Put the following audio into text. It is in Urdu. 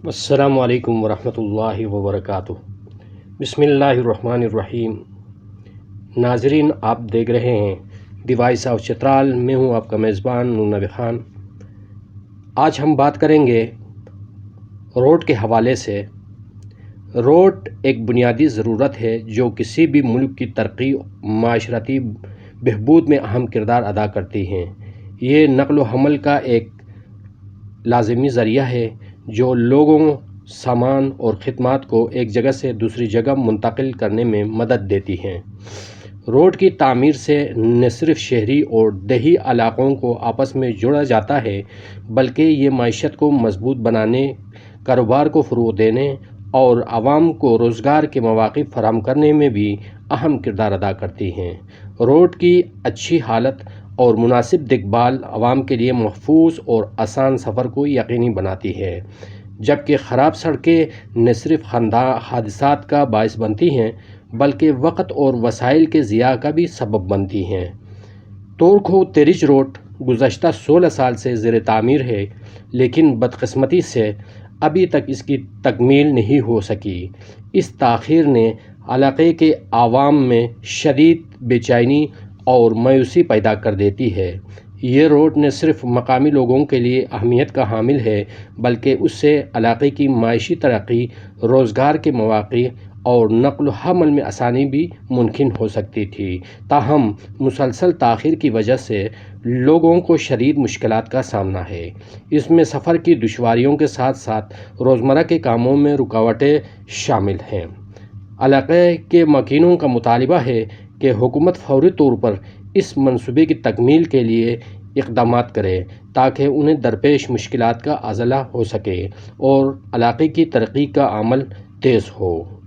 السلام علیکم ورحمۃ اللہ وبرکاتہ۔ بسم اللہ الرحمن الرحیم۔ ناظرین، آپ دیکھ رہے ہیں دی وائس آف چترال۔ میں ہوں آپ کا میزبان نور نبی خان۔ آج ہم بات کریں گے روڈ کے حوالے سے۔ روڈ ایک بنیادی ضرورت ہے جو کسی بھی ملک کی ترقی، معاشرتی بہبود میں اہم کردار ادا کرتی ہیں۔ یہ نقل و حمل کا ایک لازمی ذریعہ ہے جو لوگوں، سامان اور خدمات کو ایک جگہ سے دوسری جگہ منتقل کرنے میں مدد دیتی ہیں۔ روڈ کی تعمیر سے نہ صرف شہری اور دیہی علاقوں کو آپس میں جوڑا جاتا ہے بلکہ یہ معیشت کو مضبوط بنانے، کاروبار کو فروغ دینے اور عوام کو روزگار کے مواقع فراہم کرنے میں بھی اہم کردار ادا کرتی ہیں۔ روڈ کی اچھی حالت اور مناسب دیکھ بھال عوام کے لیے محفوظ اور آسان سفر کو یقینی بناتی ہے، جبکہ خراب سڑکیں نہ صرف حادثات کا باعث بنتی ہیں بلکہ وقت اور وسائل کے ضیاع کا بھی سبب بنتی ہیں۔ تورکھو تیرج روڈ گزشتہ 16 سال سے زیر تعمیر ہے، لیکن بدقسمتی سے ابھی تک اس کی تکمیل نہیں ہو سکی۔ اس تاخیر نے علاقے کے عوام میں شدید بے چینی اور مایوسی پیدا کر دیتی ہے۔ یہ روڈ نہ صرف مقامی لوگوں کے لیے اہمیت کا حامل ہے بلکہ اس سے علاقے کی معاشی ترقی، روزگار کے مواقع اور نقل و حمل میں آسانی بھی ممکن ہو سکتی تھی۔ تاہم مسلسل تاخیر کی وجہ سے لوگوں کو شدید مشکلات کا سامنا ہے۔ اس میں سفر کی دشواریوں کے ساتھ ساتھ روزمرہ کے کاموں میں رکاوٹیں شامل ہیں۔ علاقے کے مکینوں کا مطالبہ ہے کہ حکومت فوری طور پر اس منصوبے کی تکمیل کے لیے اقدامات کرے تاکہ انہیں درپیش مشکلات کا ازالہ ہو سکے اور علاقے کی ترقی کا عمل تیز ہو۔